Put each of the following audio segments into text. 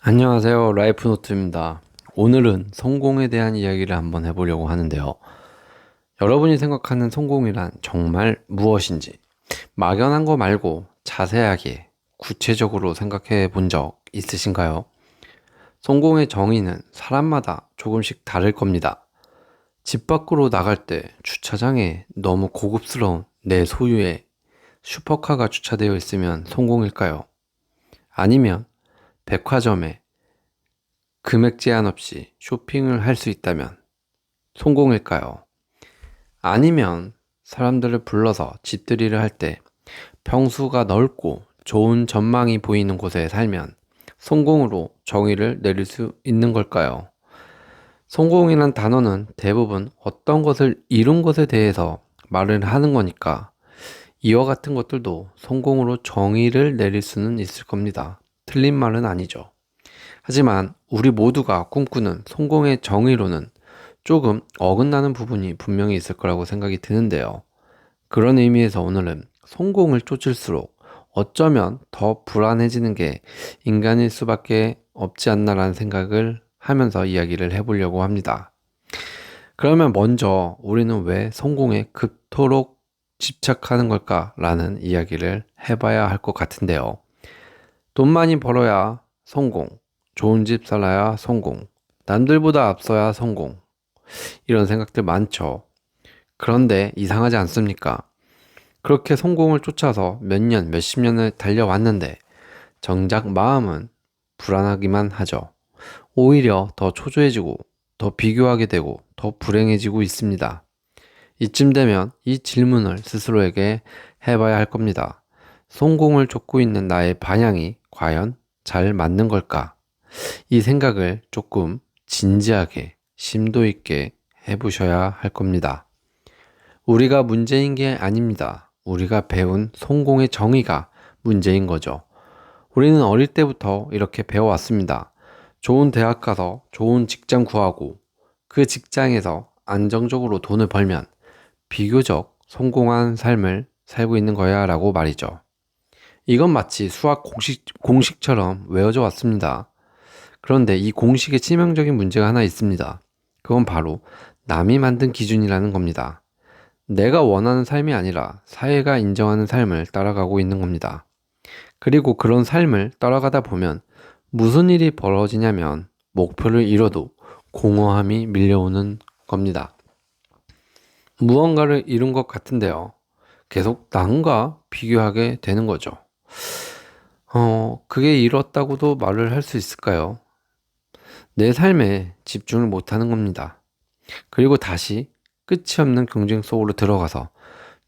안녕하세요. 라이프노트입니다. 오늘은 성공에 대한 이야기를 한번 해보려고 하는데요. 여러분이 생각하는 성공이란 정말 무엇인지 막연한 거 말고 자세하게 구체적으로 생각해 본 적 있으신가요? 성공의 정의는 사람마다 조금씩 다를 겁니다. 집 밖으로 나갈 때 주차장에 너무 고급스러운 내 소유의 슈퍼카가 주차되어 있으면 성공일까요? 아니면 백화점에 금액 제한 없이 쇼핑을 할 수 있다면 성공일까요? 아니면 사람들을 불러서 집들이를 할 때 평수가 넓고 좋은 전망이 보이는 곳에 살면 성공으로 정의를 내릴 수 있는 걸까요? 성공이란 단어는 대부분 어떤 것을 이룬 것에 대해서 말을 하는 거니까 이와 같은 것들도 성공으로 정의를 내릴 수는 있을 겁니다. 틀린 말은 아니죠. 하지만 우리 모두가 꿈꾸는 성공의 정의로는 조금 어긋나는 부분이 분명히 있을 거라고 생각이 드는데요. 그런 의미에서 오늘은 성공을 쫓을수록 어쩌면 더 불안해지는 게 인간일 수밖에 없지 않나라는 생각을 하면서 이야기를 해보려고 합니다. 그러면 먼저 우리는 왜 성공에 그토록 집착하는 걸까라는 이야기를 해봐야 할 것 같은데요. 돈 많이 벌어야 성공, 좋은 집 살아야 성공, 남들보다 앞서야 성공. 이런 생각들 많죠. 그런데 이상하지 않습니까? 그렇게 성공을 쫓아서 몇 년, 몇십 년을 달려왔는데 정작 마음은 불안하기만 하죠. 오히려 더 초조해지고 더 비교하게 되고 더 불행해지고 있습니다. 이쯤 되면 이 질문을 스스로에게 해봐야 할 겁니다. 성공을 쫓고 있는 나의 방향이 과연 잘 맞는 걸까? 이 생각을 조금 진지하게 심도 있게 해보셔야 할 겁니다. 우리가 문제인 게 아닙니다. 우리가 배운 성공의 정의가 문제인 거죠. 우리는 어릴 때부터 이렇게 배워왔습니다. 좋은 대학 가서 좋은 직장 구하고 그 직장에서 안정적으로 돈을 벌면 비교적 성공한 삶을 살고 있는 거야 라고 말이죠. 이건 마치 수학 공식처럼 외워져 왔습니다. 그런데 이 공식에 치명적인 문제가 하나 있습니다. 그건 바로 남이 만든 기준이라는 겁니다. 내가 원하는 삶이 아니라 사회가 인정하는 삶을 따라가고 있는 겁니다. 그리고 그런 삶을 따라가다 보면 무슨 일이 벌어지냐면 목표를 이뤄도 공허함이 밀려오는 겁니다. 무언가를 이룬 것 같은데요. 계속 남과 비교하게 되는 거죠. 그게 이뤘다고도 말을 할 수 있을까요? 내 삶에 집중을 못하는 겁니다. 그리고 다시 끝이 없는 경쟁 속으로 들어가서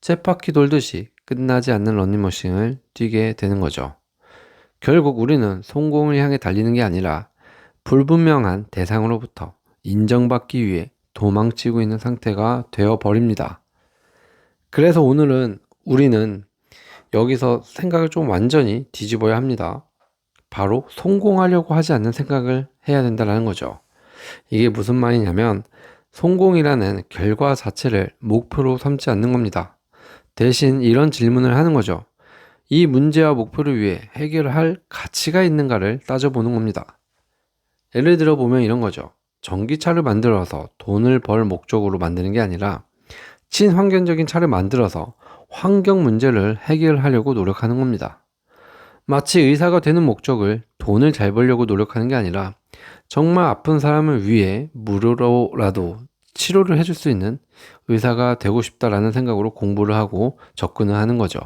쳇바퀴 돌듯이 끝나지 않는 러닝머신을 뛰게 되는 거죠. 결국 우리는 성공을 향해 달리는 게 아니라 불분명한 대상으로부터 인정받기 위해 도망치고 있는 상태가 되어 버립니다. 그래서 오늘은 우리는 여기서 생각을 좀 완전히 뒤집어야 합니다. 바로 성공하려고 하지 않는 생각을 해야 된다는 거죠. 이게 무슨 말이냐면 성공이라는 결과 자체를 목표로 삼지 않는 겁니다. 대신 이런 질문을 하는 거죠. 이 문제와 목표를 위해 해결할 가치가 있는가를 따져보는 겁니다. 예를 들어 보면 이런 거죠. 전기차를 만들어서 돈을 벌 목적으로 만드는 게 아니라 친환경적인 차를 만들어서 환경 문제를 해결하려고 노력하는 겁니다. 마치 의사가 되는 목적을 돈을 잘 벌려고 노력하는 게 아니라 정말 아픈 사람을 위해 무료로라도 치료를 해줄 수 있는 의사가 되고 싶다라는 생각으로 공부를 하고 접근을 하는 거죠.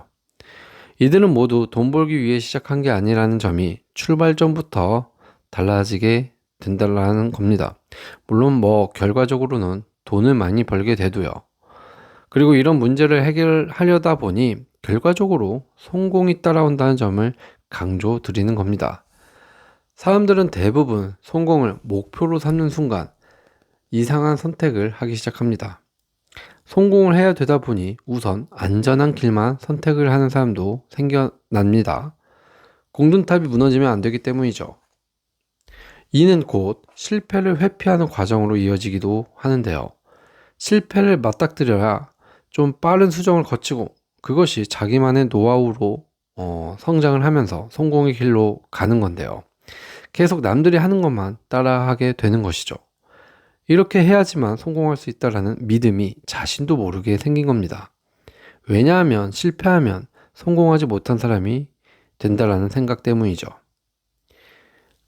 이들은 모두 돈 벌기 위해 시작한 게 아니라는 점이 출발점부터 달라지게 된다라는 겁니다. 물론 결과적으로는 돈을 많이 벌게 돼도요. 그리고 이런 문제를 해결하려다 보니 결과적으로 성공이 따라온다는 점을 강조드리는 겁니다. 사람들은 대부분 성공을 목표로 삼는 순간 이상한 선택을 하기 시작합니다. 성공을 해야 되다 보니 우선 안전한 길만 선택을 하는 사람도 생겨납니다. 공든탑이 무너지면 안 되기 때문이죠. 이는 곧 실패를 회피하는 과정으로 이어지기도 하는데요. 실패를 맞닥뜨려야 좀 빠른 수정을 거치고 그것이 자기만의 노하우로 성장을 하면서 성공의 길로 가는 건데요. 계속 남들이 하는 것만 따라하게 되는 것이죠. 이렇게 해야지만 성공할 수 있다라는 믿음이 자신도 모르게 생긴 겁니다. 왜냐하면 실패하면 성공하지 못한 사람이 된다라는 생각 때문이죠.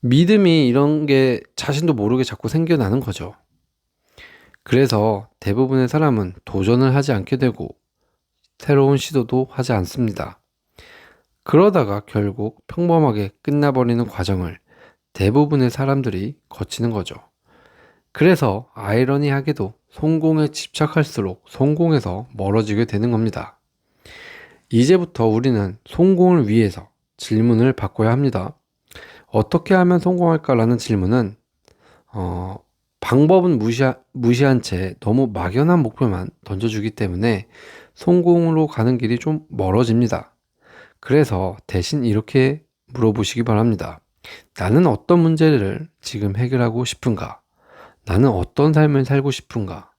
믿음이 이런 게 자신도 모르게 자꾸 생겨나는 거죠. 그래서 대부분의 사람은 도전을 하지 않게 되고 새로운 시도도 하지 않습니다. 그러다가 결국 평범하게 끝나버리는 과정을 대부분의 사람들이 거치는 거죠. 그래서 아이러니하게도 성공에 집착할수록 성공에서 멀어지게 되는 겁니다. 이제부터 우리는 성공을 위해서 질문을 바꿔야 합니다. 어떻게 하면 성공할까라는 질문은 방법은 무시한 채 너무 막연한 목표만 던져주기 때문에 성공으로 가는 길이 좀 멀어집니다. 그래서 대신 이렇게 물어보시기 바랍니다. 나는 어떤 문제를 지금 해결하고 싶은가? 나는 어떤 삶을 살고 싶은가?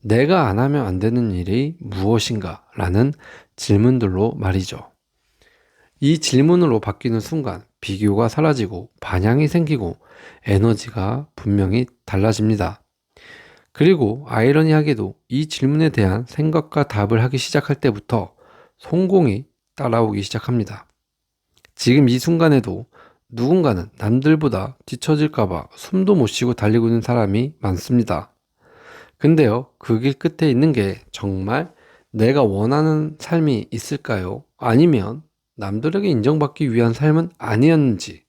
내가 안 하면 안 되는 일이 무엇인가? 라는 질문들로 말이죠. 이 질문으로 바뀌는 순간 비교가 사라지고 반향이 생기고 에너지가 분명히 달라집니다. 그리고 아이러니하게도 이 질문에 대한 생각과 답을 하기 시작할 때부터 성공이 따라오기 시작합니다. 지금 이 순간에도 누군가는 남들보다 뒤처질까봐 숨도 못 쉬고 달리고 있는 사람이 많습니다. 근데요, 그 길 끝에 있는 게 정말 내가 원하는 삶이 있을까요? 아니면 남들에게 인정받기 위한 삶은 아니었는지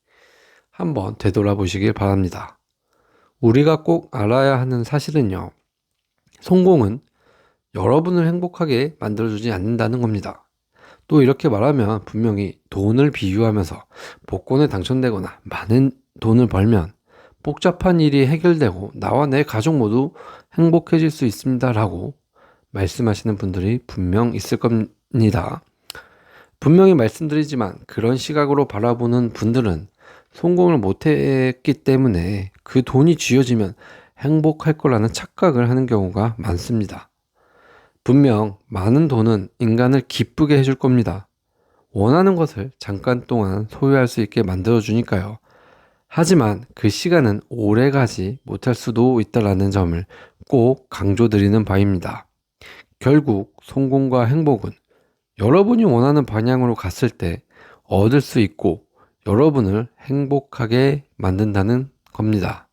한번 되돌아보시길 바랍니다. 우리가 꼭 알아야 하는 사실은요, 성공은 여러분을 행복하게 만들어주지 않는다는 겁니다. 또 이렇게 말하면 분명히 돈을 비유하면서 복권에 당첨되거나 많은 돈을 벌면 복잡한 일이 해결되고 나와 내 가족 모두 행복해질 수 있습니다 라고 말씀하시는 분들이 분명 있을 겁니다. 분명히 말씀드리지만 그런 시각으로 바라보는 분들은 성공을 못했기 때문에 그 돈이 쥐어지면 행복할 거라는 착각을 하는 경우가 많습니다. 분명 많은 돈은 인간을 기쁘게 해줄 겁니다. 원하는 것을 잠깐 동안 소유할 수 있게 만들어주니까요. 하지만 그 시간은 오래 가지 못할 수도 있다는 점을 꼭 강조드리는 바입니다. 결국 성공과 행복은 여러분이 원하는 방향으로 갔을 때 얻을 수 있고 여러분을 행복하게 만든다는 겁니다.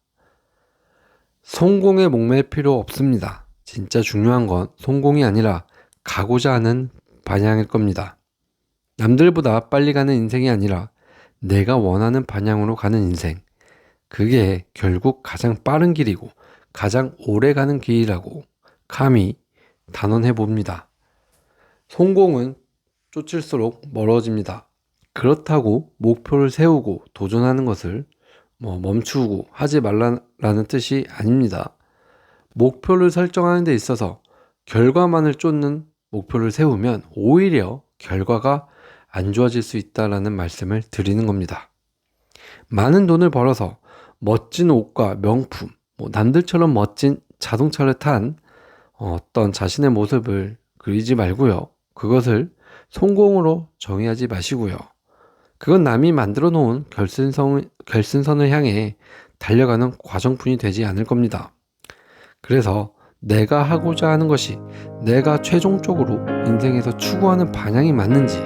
성공에 목맬 필요 없습니다. 진짜 중요한 건 성공이 아니라 가고자 하는 방향일 겁니다. 남들보다 빨리 가는 인생이 아니라 내가 원하는 방향으로 가는 인생. 그게 결국 가장 빠른 길이고 가장 오래 가는 길이라고 감히 단언해 봅니다. 성공은 쫓을수록 멀어집니다. 그렇다고 목표를 세우고 도전하는 것을 멈추고 하지 말라는 뜻이 아닙니다. 목표를 설정하는 데 있어서 결과만을 쫓는 목표를 세우면 오히려 결과가 안 좋아질 수 있다는 말씀을 드리는 겁니다. 많은 돈을 벌어서 멋진 옷과 명품, 남들처럼 멋진 자동차를 탄 어떤 자신의 모습을 그리지 말고요. 그것을 성공으로 정의하지 마시고요. 그건 남이 만들어 놓은 결승선을 향해 달려가는 과정뿐이 되지 않을 겁니다. 그래서 내가 하고자 하는 것이 내가 최종적으로 인생에서 추구하는 방향이 맞는지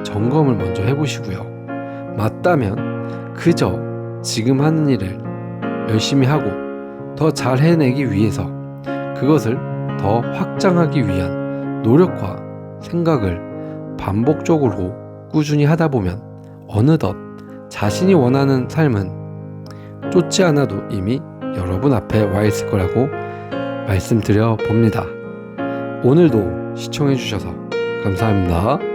점검을 먼저 해보시고요. 맞다면 그저 지금 하는 일을 열심히 하고 더 잘 해내기 위해서 그것을 더 확장하기 위한 노력과 생각을 반복적으로 꾸준히 하다 보면 어느덧 자신이 원하는 삶은 쫓지 않아도 이미 여러분 앞에 와 있을 거라고 말씀드려 봅니다. 오늘도 시청해 주셔서 감사합니다.